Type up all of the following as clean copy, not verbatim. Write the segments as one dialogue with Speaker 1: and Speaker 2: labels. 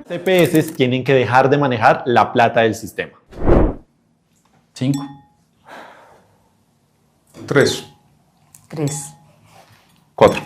Speaker 1: EPS tienen que dejar de manejar la plata del sistema.
Speaker 2: 5.
Speaker 3: 3.
Speaker 4: 3.
Speaker 1: 4.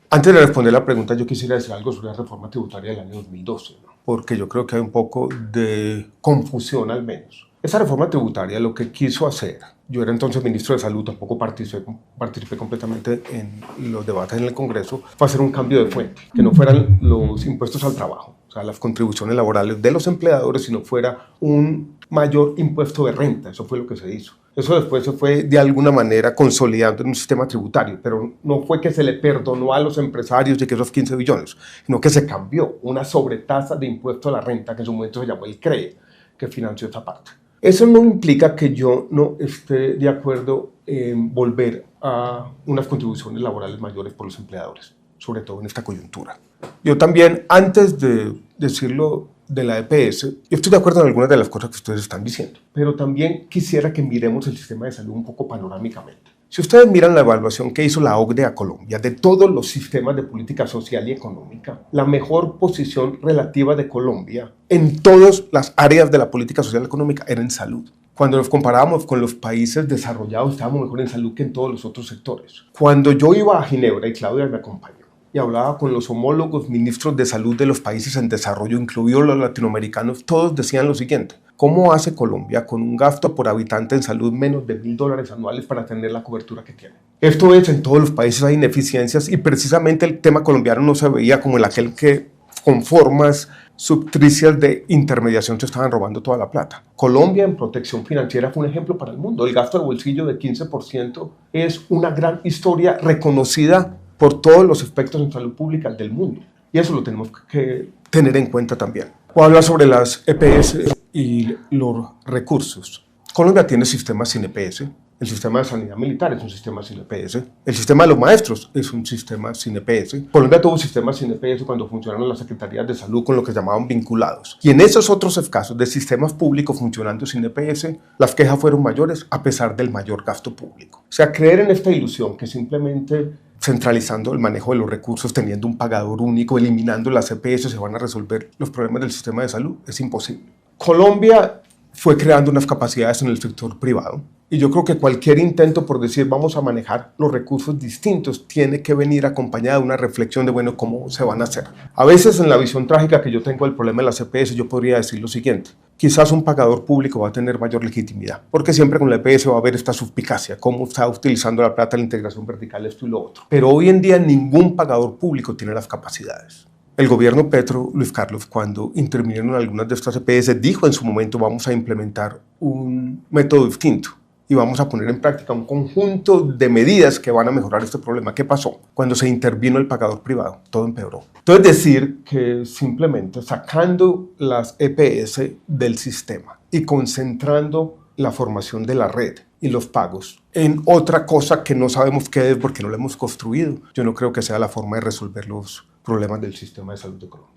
Speaker 3: Antes de responder la pregunta, yo quisiera decir algo sobre la reforma tributaria del año 2012, ¿no? Porque yo creo que hay un poco de confusión al menos. Esa reforma tributaria lo que quiso hacer, yo era entonces ministro de Salud, tampoco participé completamente en los debates en el Congreso, fue hacer un cambio de fuente, que no fueran los impuestos al trabajo, o sea, las contribuciones laborales de los empleadores, sino fuera un mayor impuesto de renta. Eso fue lo que se hizo. Eso después se fue de alguna manera consolidando en un sistema tributario, pero no fue que se le perdonó a los empresarios de que esos 15 billones, sino que se cambió una sobretasa de impuesto a la renta, que en su momento se llamó el CREE, que financió esa parte. Eso no implica que yo no esté de acuerdo en volver a unas contribuciones laborales mayores por los empleadores, sobre todo en esta coyuntura. Yo también, antes de decirlo de la EPS, yo estoy de acuerdo en algunas de las cosas que ustedes están diciendo, pero también quisiera que miremos el sistema de salud un poco panorámicamente. Si ustedes miran la evaluación que hizo la OCDE a Colombia de todos los sistemas de política social y económica, la mejor posición relativa de Colombia en todas las áreas de la política social y económica era en salud. Cuando nos comparábamos con los países desarrollados, estábamos mejor en salud que en todos los otros sectores. Cuando yo iba a Ginebra, y Claudia me acompañó, y hablaba con los homólogos ministros de salud de los países en desarrollo, incluidos los latinoamericanos, todos decían lo siguiente: ¿cómo hace Colombia con un gasto por habitante en salud menos de $1.000 anuales para tener la cobertura que tiene? Esto es, en todos los países hay ineficiencias y precisamente el tema colombiano no se veía como el aquel que con formas subtricias de intermediación se estaban robando toda la plata. Colombia en protección financiera fue un ejemplo para el mundo. El gasto de bolsillo de 15% es una gran historia reconocida por todos los aspectos en salud pública del mundo. Y eso lo tenemos que tener en cuenta también. Voy a hablar sobre las EPS y los recursos. Colombia tiene sistemas sin EPS. El sistema de sanidad militar es un sistema sin EPS. El sistema de los maestros es un sistema sin EPS. Colombia tuvo sistemas sin EPS cuando funcionaron las secretarías de salud con lo que llamaban vinculados. Y en esos otros casos de sistemas públicos funcionando sin EPS, las quejas fueron mayores a pesar del mayor gasto público. O sea, creer en esta ilusión que simplemente centralizando el manejo de los recursos, teniendo un pagador único, eliminando las EPS, se van a resolver los problemas del sistema de salud, es imposible. Colombia fue creando unas capacidades en el sector privado y yo creo que cualquier intento por decir vamos a manejar los recursos distintos tiene que venir acompañada de una reflexión de, bueno, ¿cómo se van a hacer? A veces en la visión trágica que yo tengo del problema de las EPS, yo podría decir lo siguiente: quizás un pagador público va a tener mayor legitimidad, porque siempre con la EPS va a haber esta suspicacia, cómo está utilizando la plata, la integración vertical, esto y lo otro. Pero hoy en día ningún pagador público tiene las capacidades. El gobierno Petro, Luis Carlos, cuando intervinieron en algunas de estas EPS, dijo en su momento: vamos a implementar un método distinto y vamos a poner en práctica un conjunto de medidas que van a mejorar este problema. ¿Qué pasó? Cuando se intervino el pagador privado, todo empeoró. Entonces, decir que simplemente sacando las EPS del sistema y concentrando la formación de la red y los pagos en otra cosa que no sabemos qué es porque no la hemos construido, yo no creo que sea la forma de resolver los problemas del sistema de salud de Colombia.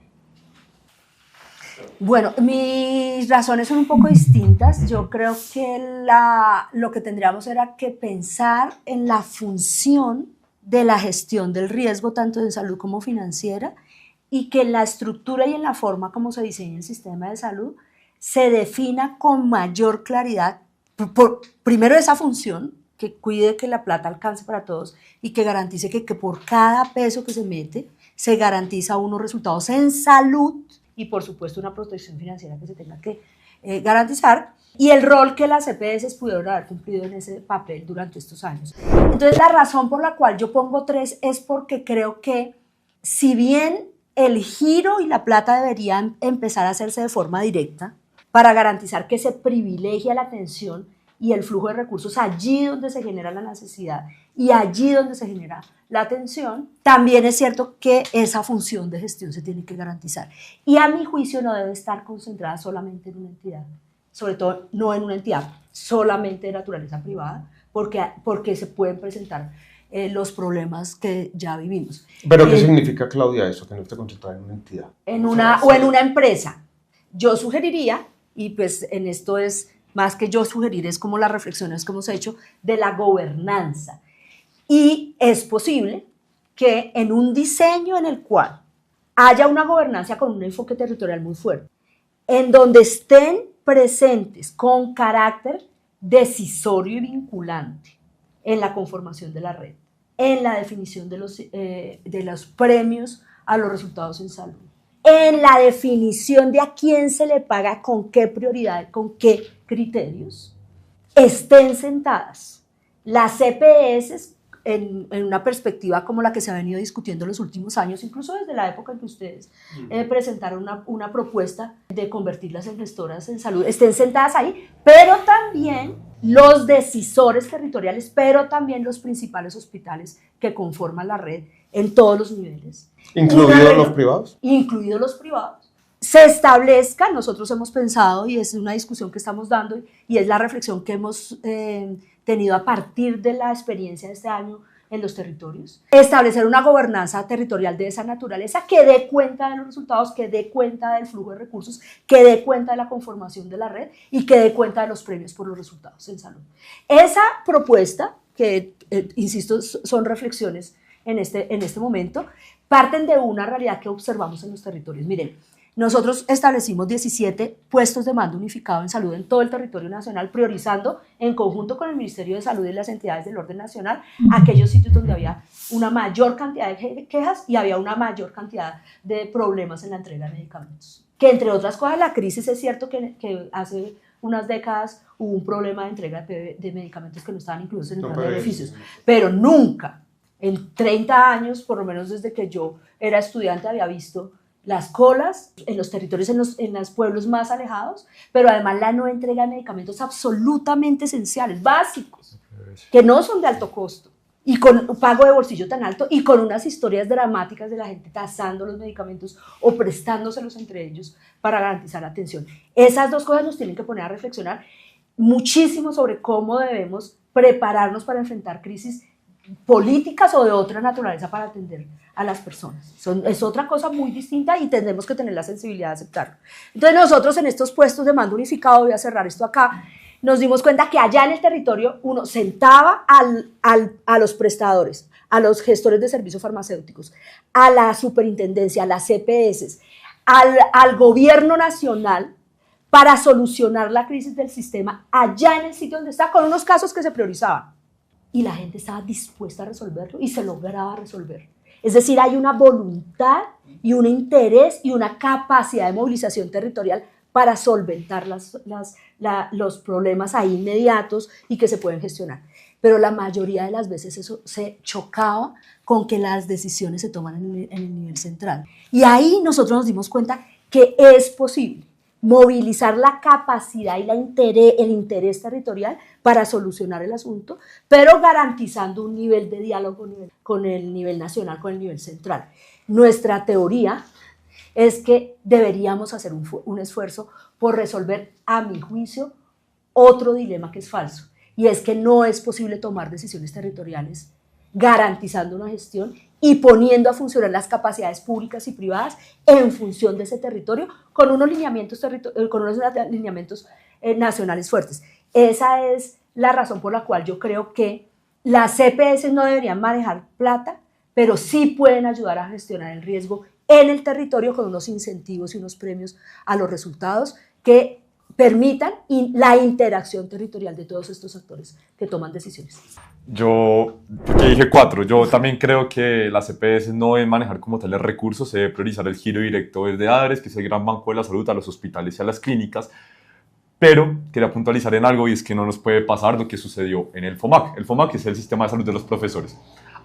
Speaker 4: Bueno, mis razones son un poco distintas. Yo creo que lo que tendríamos era que pensar en la función de la gestión del riesgo, tanto de salud como financiera, y que en la estructura y en la forma como se diseña el sistema de salud se defina con mayor claridad, primero esa función, que cuide que la plata alcance para todos y que garantice que por cada peso que se mete se garantiza unos resultados en salud y por supuesto una protección financiera que se tenga que garantizar, y el rol que las EPS pudieron haber cumplido en ese papel durante estos años. Entonces la razón por la cual yo pongo 3 es porque creo que si bien el giro y la plata deberían empezar a hacerse de forma directa para garantizar que se privilegia la atención y el flujo de recursos allí donde se genera la necesidad y allí donde se genera la atención, también es cierto que esa función de gestión se tiene que garantizar. Y a mi juicio no debe estar concentrada solamente en una entidad, sobre todo no en una entidad solamente de naturaleza privada, porque se pueden presentar los problemas que ya vivimos.
Speaker 3: ¿Pero qué significa, Claudia, eso, que no esté concentrada en una entidad?
Speaker 4: O en una empresa. Yo sugeriría, y pues en esto es más que yo sugerir, es como las reflexiones que hemos hecho de la gobernanza. Y es posible que en un diseño en el cual haya una gobernanza con un enfoque territorial muy fuerte, en donde estén presentes con carácter decisorio y vinculante en la conformación de la red, en la definición de los premios a los resultados en salud, en la definición de a quién se le paga, con qué prioridad, con qué criterios, estén sentadas las EPS en una perspectiva como la que se ha venido discutiendo en los últimos años, incluso desde la época en que ustedes presentaron una propuesta de convertirlas en gestoras en salud, estén sentadas ahí, pero también los decisores territoriales, pero también los principales hospitales que conforman la red en todos los niveles.
Speaker 3: ¿Incluidos los privados?
Speaker 4: Incluidos los privados. Se establezca, nosotros hemos pensado, y es una discusión que estamos dando, y es la reflexión que hemos tenido a partir de la experiencia de este año en los territorios, establecer una gobernanza territorial de esa naturaleza que dé cuenta de los resultados, que dé cuenta del flujo de recursos, que dé cuenta de la conformación de la red y que dé cuenta de los premios por los resultados en salud. Esa propuesta, que insisto, son reflexiones en este momento, parten de una realidad que observamos en los territorios. Miren, nosotros establecimos 17 puestos de mando unificado en salud en todo el territorio nacional, priorizando en conjunto con el Ministerio de Salud y las entidades del orden nacional aquellos sitios donde había una mayor cantidad de quejas y había una mayor cantidad de problemas en la entrega de medicamentos. Que entre otras cosas la crisis, es cierto que hace unas décadas hubo un problema de entrega de medicamentos que no estaban incluidos en el plan de beneficios, pero nunca, en 30 años, por lo menos desde que yo era estudiante, había visto las colas en los territorios, en los pueblos más alejados, pero además la no entrega de medicamentos absolutamente esenciales, básicos, que no son de alto costo, y con un pago de bolsillo tan alto, y con unas historias dramáticas de la gente tasando los medicamentos o prestándoselos entre ellos para garantizar la atención. Esas dos cosas nos tienen que poner a reflexionar muchísimo sobre cómo debemos prepararnos para enfrentar crisis políticas o de otra naturaleza para atender a las personas. Es otra cosa muy distinta y tenemos que tener la sensibilidad de aceptarlo. Entonces nosotros en estos puestos de mando unificado, voy a cerrar esto acá, nos dimos cuenta que allá en el territorio uno sentaba a los prestadores, a los gestores de servicios farmacéuticos, a la superintendencia, a las EPS, al gobierno nacional para solucionar la crisis del sistema allá en el sitio donde está, con unos casos que se priorizaban. Y la gente estaba dispuesta a resolverlo y se lograba resolver. Es decir, hay una voluntad y un interés y una capacidad de movilización territorial para solventar los problemas ahí inmediatos y que se pueden gestionar. Pero la mayoría de las veces eso se chocaba con que las decisiones se toman en el nivel central. Y ahí nosotros nos dimos cuenta que es posible movilizar la capacidad y el interés territorial para solucionar el asunto, pero garantizando un nivel de diálogo con el nivel nacional, con el nivel central. Nuestra teoría es que deberíamos hacer un esfuerzo por resolver, a mi juicio, otro dilema que es falso, y es que no es posible tomar decisiones territoriales garantizando una gestión y poniendo a funcionar las capacidades públicas y privadas en función de ese territorio con unos lineamientos nacionales fuertes. Esa es la razón por la cual yo creo que las EPS no deberían manejar plata, pero sí pueden ayudar a gestionar el riesgo en el territorio con unos incentivos y unos premios a los resultados que permitan la interacción territorial de todos estos actores que toman decisiones.
Speaker 5: Yo, porque dije 4, yo también creo que las EPS no deben manejar como tales recursos, se debe priorizar el giro directo desde ADRES, que es el gran banco de la salud, a los hospitales y a las clínicas, pero quería puntualizar en algo y es que no nos puede pasar lo que sucedió en el FOMAC. El FOMAC es el sistema de salud de los profesores.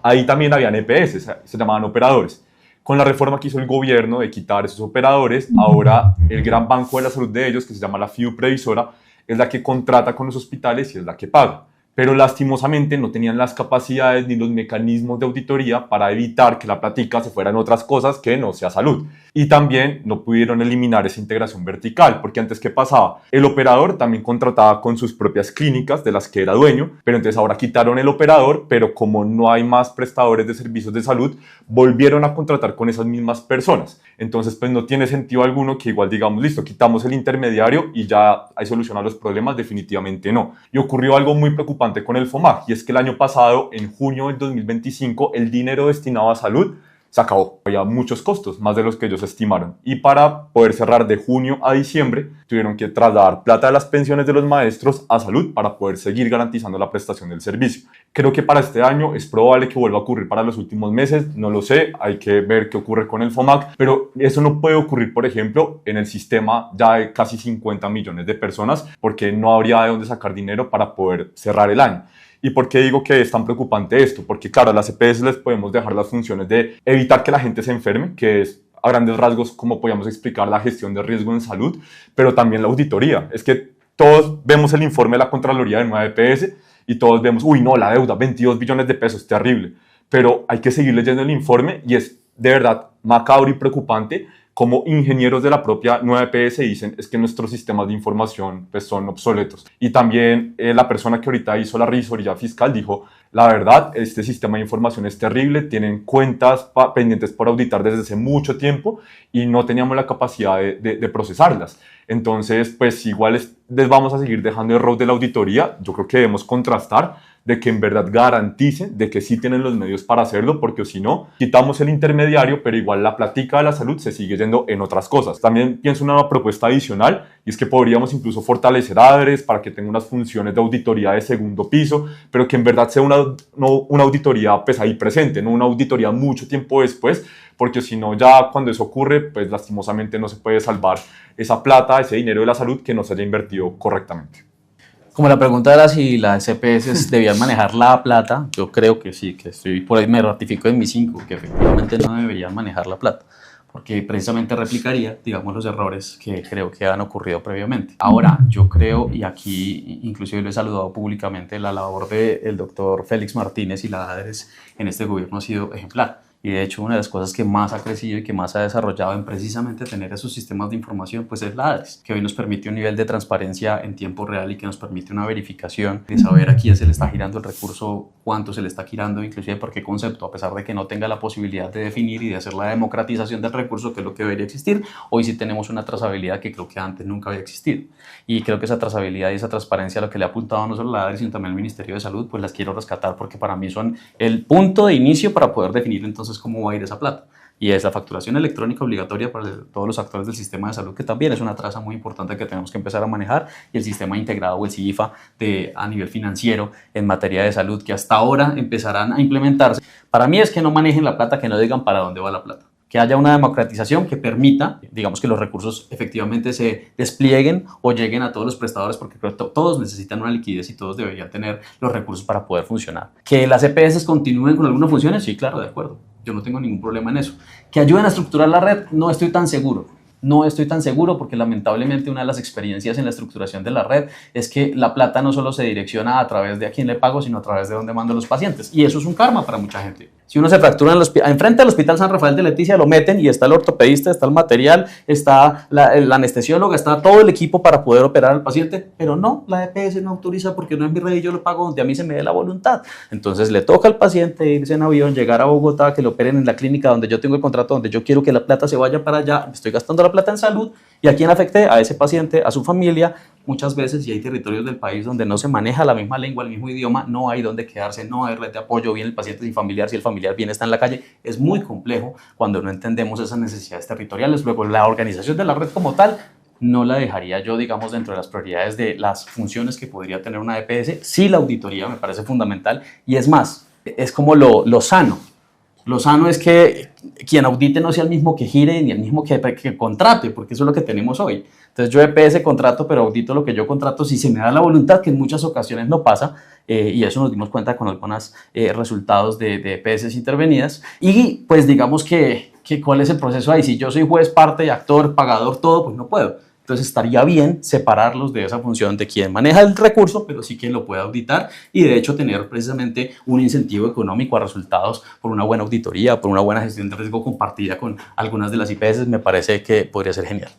Speaker 5: Ahí también habían EPS, se llamaban operadores. Con la reforma que hizo el gobierno de quitar esos operadores, ahora el gran banco de la salud de ellos, que se llama la FIU Previsora, es la que contrata con los hospitales y es la que paga. Pero lastimosamente no tenían las capacidades ni los mecanismos de auditoría para evitar que la plática se fuera en otras cosas que no sea salud. Y también no pudieron eliminar esa integración vertical, porque antes, ¿qué pasaba? El operador también contrataba con sus propias clínicas de las que era dueño, pero entonces ahora quitaron el operador, pero como no hay más prestadores de servicios de salud, volvieron a contratar con esas mismas personas. Entonces, pues no tiene sentido alguno que igual digamos, listo, quitamos el intermediario y ya hay solución a los problemas, definitivamente no. Y ocurrió algo muy preocupante preocupante con el FOMAC, y es que el año pasado, en junio del 2025, el dinero destinado a salud se acabó. Había muchos costos, más de los que ellos estimaron. Y para poder cerrar de junio a diciembre, tuvieron que trasladar plata de las pensiones de los maestros a salud para poder seguir garantizando la prestación del servicio. Creo que para este año es probable que vuelva a ocurrir para los últimos meses, no lo sé, hay que ver qué ocurre con el FOMAC, pero eso no puede ocurrir, por ejemplo, en el sistema ya de casi 50 millones de personas, porque no habría de dónde sacar dinero para poder cerrar el año. ¿Y por qué digo que es tan preocupante esto? Porque claro, a las EPS les podemos dejar las funciones de evitar que la gente se enferme, que es a grandes rasgos como podríamos explicar la gestión de riesgo en salud, pero también la auditoría. Es que todos vemos el informe de la Contraloría de nueva EPS y todos vemos, uy no, la deuda, 22 billones de pesos, terrible. Pero hay que seguir leyendo el informe y es de verdad macabro y preocupante como ingenieros de la propia nueva EPS dicen es que nuestros sistemas de información pues, son obsoletos. Y también la persona que ahorita hizo la revisoría fiscal dijo, la verdad, este sistema de información es terrible, tienen cuentas pendientes por auditar desde hace mucho tiempo y no teníamos la capacidad de procesarlas. Entonces, pues igual les vamos a seguir dejando el rol de la auditoría. Yo creo que debemos contrastar de que en verdad garanticen de que sí tienen los medios para hacerlo, porque si no, quitamos el intermediario, pero igual la plática de la salud se sigue yendo en otras cosas. También pienso una propuesta adicional, y es que podríamos incluso fortalecer ADRES para que tenga unas funciones de auditoría de segundo piso, pero que en verdad sea una auditoría pues ahí presente, no una auditoría mucho tiempo después, porque si no, ya cuando eso ocurre, pues lastimosamente no se puede salvar esa plata, ese dinero de la salud que no se haya invertido correctamente.
Speaker 2: Como la pregunta era si las EPS debían manejar la plata, yo creo que sí, que estoy por ahí me ratifico en mi 5, que efectivamente no deberían manejar la plata, porque precisamente replicaría, digamos, los errores que creo que han ocurrido previamente. Ahora, yo creo, y aquí inclusive lo he saludado públicamente, la labor del doctor Félix Martínez y la ADRES en este gobierno ha sido ejemplar. Y de hecho, una de las cosas que más ha crecido y que más ha desarrollado en precisamente tener esos sistemas de información, pues es la ADRES, que hoy nos permite un nivel de transparencia en tiempo real y que nos permite una verificación de saber a quién se le está girando el recurso, cuánto se le está girando, inclusive por qué concepto, a pesar de que no tenga la posibilidad de definir y de hacer la democratización del recurso, que es lo que debería existir. Hoy sí tenemos una trazabilidad que creo que antes nunca había existido. Y creo que esa trazabilidad y esa transparencia, lo que le ha apuntado no solo la ADRES, sino también el Ministerio de Salud, pues las quiero rescatar porque para mí son el punto de inicio para poder definir entonces cómo va a ir esa plata. Y es la facturación electrónica obligatoria para todos los actores del sistema de salud, que también es una traza muy importante que tenemos que empezar a manejar, y el sistema integrado o el SIGIFA a nivel financiero en materia de salud, que hasta ahora empezarán a implementarse. Para mí es que no manejen la plata, que no digan para dónde va la plata. Que haya una democratización que permita, digamos, que los recursos efectivamente se desplieguen o lleguen a todos los prestadores, porque creo que todos necesitan una liquidez y todos deberían tener los recursos para poder funcionar. Que las EPS continúen con algunas funciones, sí, claro, de acuerdo. Yo no tengo ningún problema en eso. Que ayuden a estructurar la red, no estoy tan seguro. No estoy tan seguro porque lamentablemente una de las experiencias en la estructuración de la red es que la plata no solo se direcciona a través de a quién le pago, sino a través de dónde mando los pacientes. Y eso es un karma para mucha gente. Si uno se fractura enfrente del Hospital San Rafael de Leticia, lo meten y está el ortopedista, está el material, está la anestesióloga, está todo el equipo para poder operar al paciente, pero no, la EPS no autoriza porque no es mi red y yo lo pago donde a mí se me dé la voluntad. Entonces le toca al paciente irse en avión, llegar a Bogotá, que lo operen en la clínica donde yo tengo el contrato, donde yo quiero que la plata se vaya para allá, me estoy gastando la plata en salud, y a quién afecte, a ese paciente, a su familia. Muchas veces, y hay territorios del país donde no se maneja la misma lengua, el mismo idioma, no hay donde quedarse, no hay red de apoyo, viene el paciente sin familiar, si el familiar bien está en la calle, es muy complejo cuando no entendemos esas necesidades territoriales. Luego, la organización de la red como tal, no la dejaría yo, digamos, dentro de las prioridades de las funciones que podría tener una EPS. Sí, la auditoría me parece fundamental, y es más, es como lo sano. Lo sano es que quien audite no sea el mismo que gire ni el mismo que contrate, porque eso es lo que tenemos hoy. Entonces yo EPS contrato, pero audito lo que yo contrato si se me da la voluntad, que en muchas ocasiones no pasa, y eso nos dimos cuenta con algunos resultados de EPS intervenidas. Y pues digamos que ¿cuál es el proceso ahí? Si yo soy juez, parte, actor, pagador, todo, pues no puedo. Entonces estaría bien separarlos de esa función de quien maneja el recurso, pero sí quien lo puede auditar, y de hecho tener precisamente un incentivo económico a resultados por una buena auditoría, por una buena gestión de riesgo compartida con algunas de las IPS, me parece que podría ser genial.